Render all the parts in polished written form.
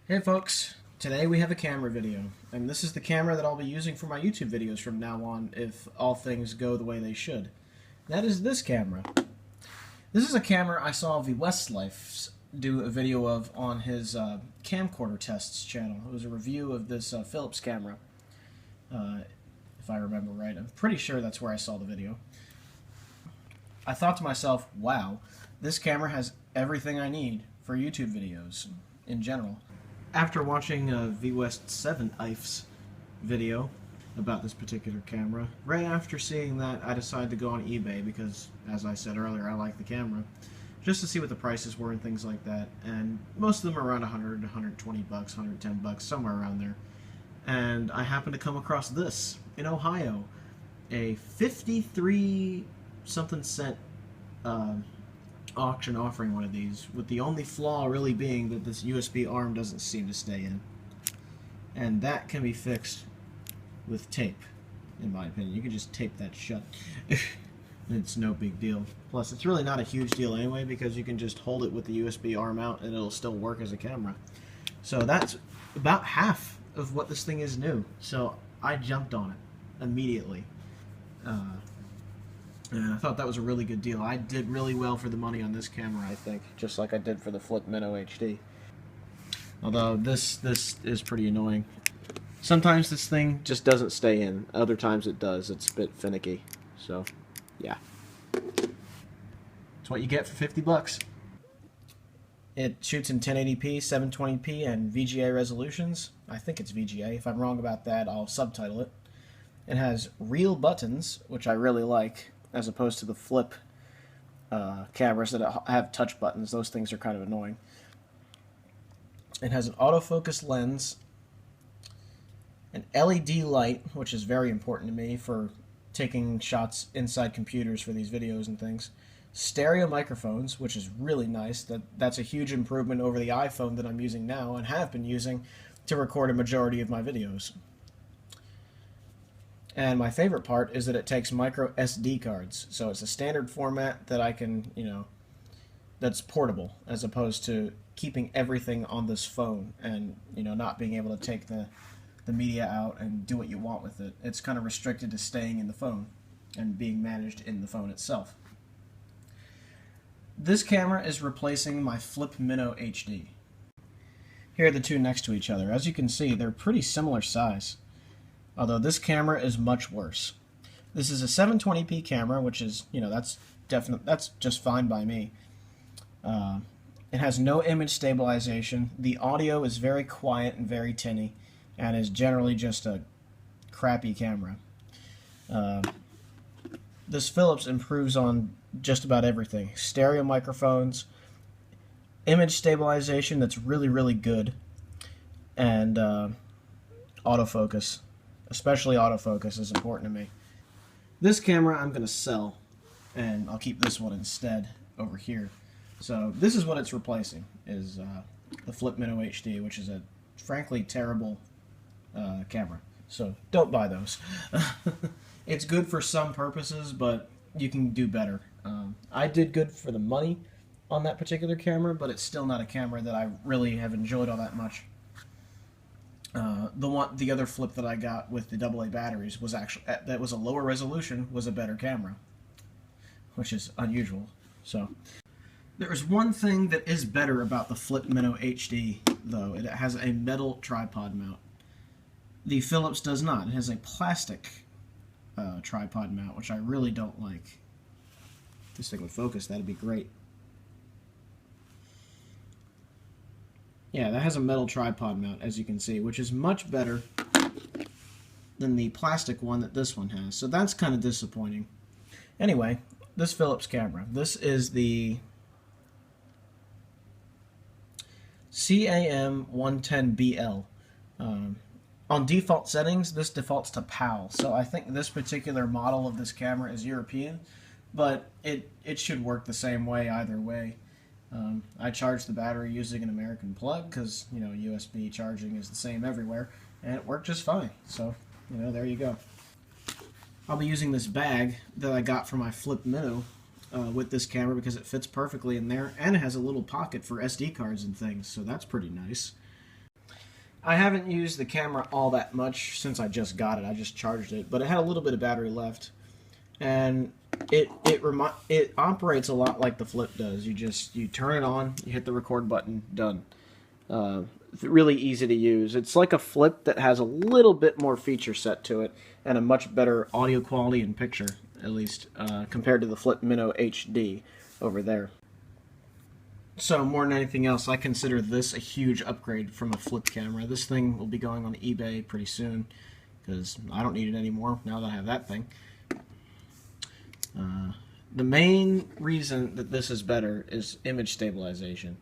Hey folks, today we have a camera video, and this is the camera that I'll be using for my YouTube videos from now on if all things go the way they should. That is this camera. This is a camera I saw Westlife do a video of on his camcorder tests channel. It was a review of this Philips camera, if I remember right. I'm pretty sure that's where I saw the video. I thought to myself, wow, this camera has everything I need for YouTube videos in general. After watching VWest7if's video about this particular camera, right after seeing that, I decided to go on eBay because, as I said earlier, I like the camera, just to see what the prices were and things like that. And most of them are around 100, 120 bucks, 110 bucks, somewhere around there. And I happened to come across this in Ohio, a 53 something cent auction offering one of these, with the only flaw really being that this USB arm doesn't seem to stay in, and that can be fixed with tape, in my opinion. You can just tape that shut. It's no big deal. Plus, it's really not a huge deal anyway, because you can just hold it with the USB arm out and it'll still work as a camera. So that's about half of what this thing is new, so I jumped on it immediately. And I thought that was a really good deal. I did really well for the money on this camera, I think, just like I did for the Flip Mino HD. Although this is pretty annoying. Sometimes this thing just doesn't stay in. Other times it does. It's a bit finicky. So, yeah. It's what you get for 50 bucks. It shoots in 1080p, 720p, and VGA resolutions. I think it's VGA. If I'm wrong about that, I'll subtitle it. It has real buttons, which I really like, as opposed to the flip cameras that have touch buttons. Those things are kind of annoying. It has an autofocus lens, an LED light, which is very important to me for taking shots inside computers for these videos and things, stereo microphones, which is really nice. That's a huge improvement over the iPhone that I'm using now and have been using to record a majority of my videos. And my favorite part is that it takes micro SD cards. So it's a standard format that I can, that's portable, as opposed to keeping everything on this phone and, not being able to take the media out and do what you want with it. It's kind of restricted to staying in the phone and being managed in the phone itself. This camera is replacing my Flip Mino HD. Here are the two next to each other. As you can see, they're pretty similar size, although this camera is much worse. This is a 720p camera, which is, that's just fine by me. It has no image stabilization. The audio is very quiet and very tinny, and is generally just a crappy camera. This Philips improves on just about everything. Stereo microphones, image stabilization that's really, really good, and autofocus. Especially autofocus is important to me. This camera I'm going to sell, and I'll keep this one instead over here. So this is what it's replacing, is the Flip Mino HD, which is a frankly terrible camera. So don't buy those. It's good for some purposes, but you can do better. I did good for the money on that particular camera, but it's still not a camera that I really have enjoyed all that much. The other Flip that I got with the AA batteries was actually, that was a lower resolution, was a better camera, which is unusual. So there is one thing that is better about the Flip Mino HD, though. It has a metal tripod mount. The Philips does not. It has a plastic tripod mount, which I really don't like. If this thing would focus, that'd be great. Yeah, that has a metal tripod mount, as you can see, which is much better than the plastic one that this one has. So that's kind of disappointing. Anyway, this Philips camera. This is the CAM110BL. On default settings, this defaults to PAL. So I think this particular model of this camera is European, but it should work the same way either way. I charged the battery using an American plug because, USB charging is the same everywhere, and it worked just fine. So, there you go. I'll be using this bag that I got for my Flip Mino with this camera because it fits perfectly in there, and it has a little pocket for SD cards and things, so that's pretty nice. I haven't used the camera all that much since I just got it. I just charged it, but it had a little bit of battery left, and it operates a lot like the Flip does. You turn it on, you hit the record button, done. It's really easy to use. It's like a Flip that has a little bit more feature set to it and a much better audio quality and picture, at least compared to the Flip Mino HD over there. So more than anything else, I consider this a huge upgrade from a Flip camera. This thing will be going on eBay pretty soon because I don't need it anymore now that I have that thing. The main reason that this is better is image stabilization.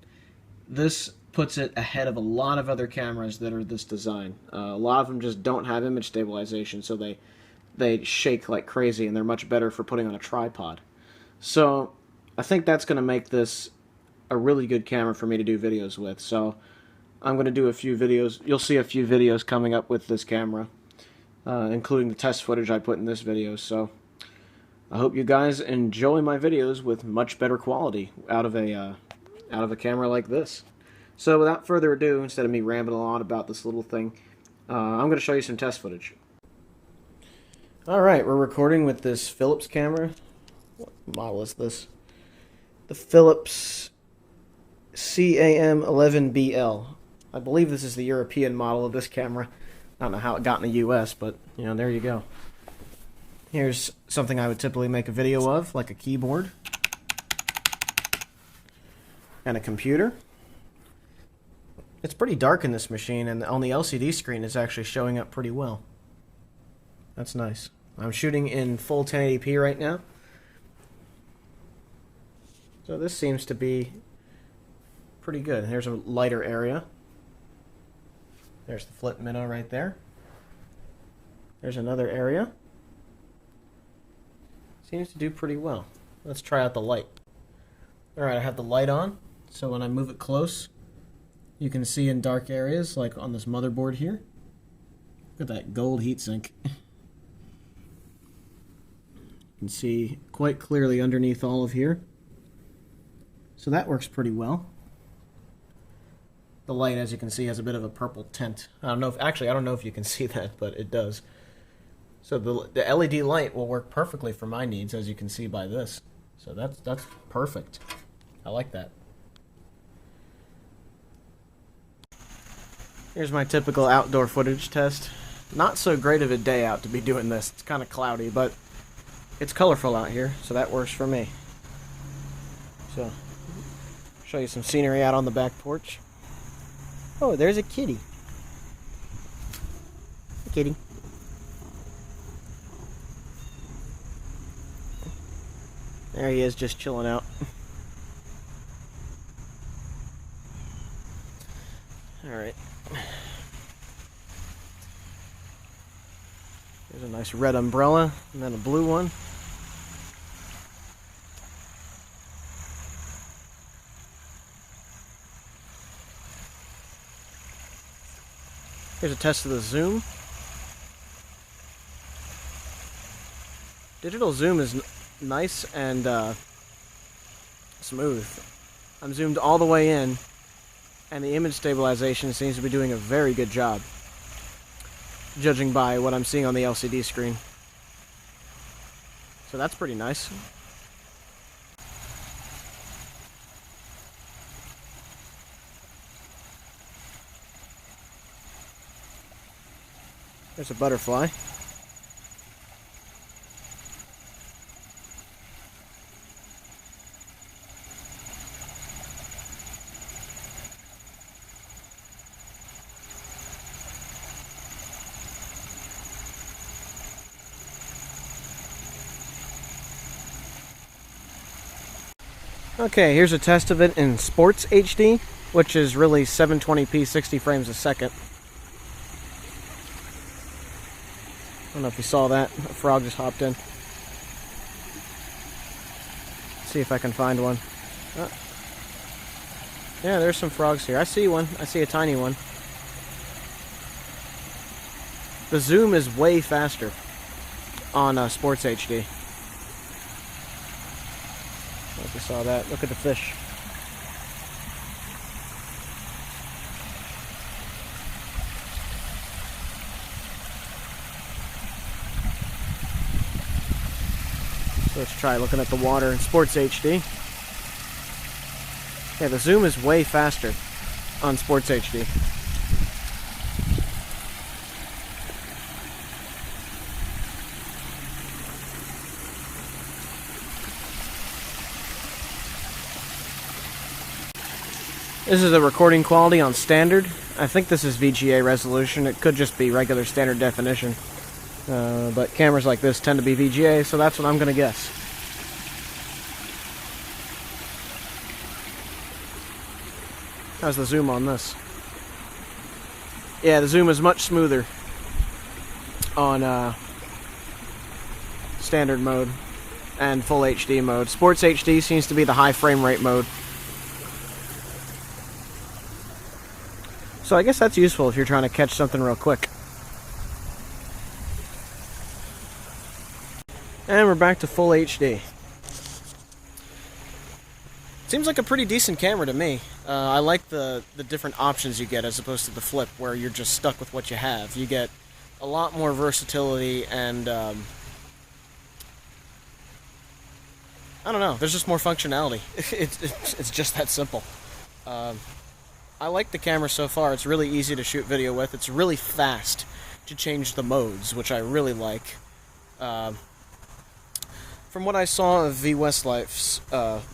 This puts it ahead of a lot of other cameras that are this design. A lot of them just don't have image stabilization, so they shake like crazy, and they're much better for putting on a tripod. So I think that's going to make this a really good camera for me to do videos with. So I'm going to do a few videos. You'll see a few videos coming up with this camera, including the test footage I put in this video. So I hope you guys enjoy my videos with much better quality out of a camera like this. So without further ado, instead of me rambling on about this little thing, I'm going to show you some test footage. Alright, we're recording with this Philips camera. What model is this? The Philips CAM110BL. I believe this is the European model of this camera. I don't know how it got in the US, but you know, there you go. Here's something I would typically make a video of, like a keyboard and a computer. It's pretty dark in this machine, and on the LCD screen it's actually showing up pretty well. That's nice. I'm shooting in full 1080p right now. So this seems to be pretty good. There's a lighter area. There's the Flip Mino right there. There's another area. Seems to do pretty well. Let's try out the light. Alright, I have the light on, so when I move it close, you can see in dark areas, like on this motherboard here. Look at that gold heatsink. You can see quite clearly underneath all of here. So that works pretty well. The light, as you can see, has a bit of a purple tint. I don't know if you can see that, but it does. So the LED light will work perfectly for my needs, as you can see by this. So that's perfect. I like that. Here's my typical outdoor footage test. Not so great of a day out to be doing this. It's kind of cloudy, but it's colorful out here, so that works for me. So, show you some scenery out on the back porch. Oh, there's a kitty. A kitty. There he is, just chilling out. Alright. There's a nice red umbrella, and then a blue one. Here's a test of the zoom. Digital zoom is nice and smooth. I'm zoomed all the way in, and the image stabilization seems to be doing a very good job, judging by what I'm seeing on the LCD screen. So that's pretty nice. There's a butterfly. Okay, here's a test of it in Sports HD, which is really 720p 60 frames a second. I don't know if you saw that. A frog just hopped in. Let's see if I can find one. Oh. Yeah, there's some frogs here. I see one. I see a tiny one. The zoom is way faster on Sports HD. I don't know if you saw that. Look at the fish. So let's try looking at the water in Sports HD. Yeah, the zoom is way faster on Sports HD. This is the recording quality on standard. I think this is VGA resolution. It could just be regular standard definition. But cameras like this tend to be VGA, so that's what I'm going to guess. How's the zoom on this? Yeah, the zoom is much smoother on standard mode and full HD mode. Sports HD seems to be the high frame rate mode. So I guess that's useful if you're trying to catch something real quick. And we're back to full HD. Seems like a pretty decent camera to me. I like the different options you get as opposed to the Flip, where you're just stuck with what you have. You get a lot more versatility and, I don't know, there's just more functionality. It's just that simple. I like the camera so far. It's really easy to shoot video with. It's really fast to change the modes, which I really like. From what I saw of V-Westlife's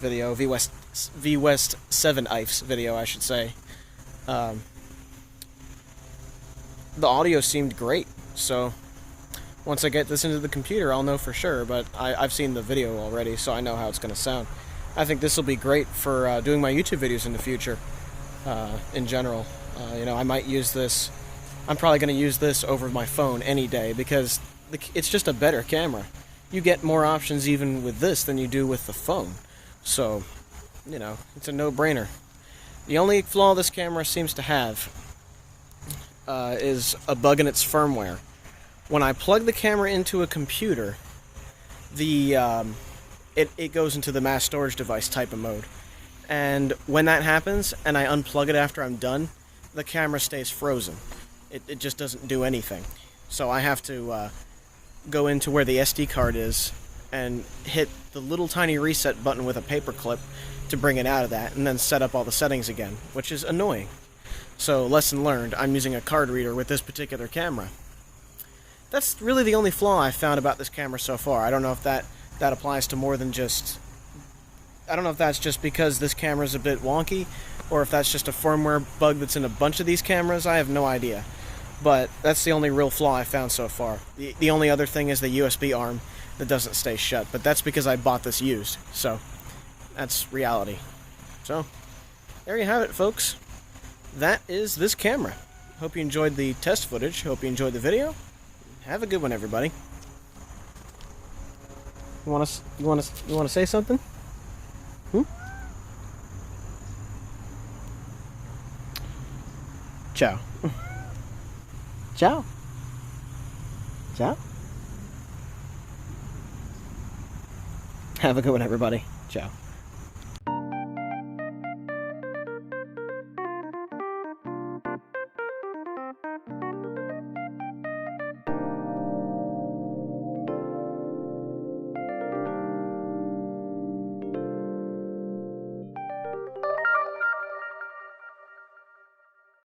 video, V-West7ife's video, I should say, the audio seemed great. So once I get this into the computer, I'll know for sure, but I've seen the video already, so I know how it's going to sound. I think this will be great for doing my YouTube videos in the future. In general, you know, I might use this. I'm probably going to use this over my phone any day because it's just a better camera. You get more options even with this than you do with the phone. So, you know, it's a no-brainer. The only flaw this camera seems to have is a bug in its firmware. When I plug the camera into a computer, it goes into the mass storage device type of mode. And when that happens, and I unplug it after I'm done, the camera stays frozen. It just doesn't do anything. So I have to go into where the SD card is and hit the little tiny reset button with a paper clip to bring it out of that, and then set up all the settings again, which is annoying. So, lesson learned, I'm using a card reader with this particular camera. That's really the only flaw I've found about this camera so far. I don't know if that applies to more than just... I don't know if that's just because this camera's a bit wonky, or if that's just a firmware bug that's in a bunch of these cameras. I have no idea. But that's the only real flaw I found so far. The only other thing is the USB arm that doesn't stay shut, but that's because I bought this used. So, that's reality. So, there you have it, folks. That is this camera. Hope you enjoyed the test footage. Hope you enjoyed the video. Have a good one, everybody. You want to say something? Ciao. Ciao. Ciao. Have a good one, everybody. Ciao.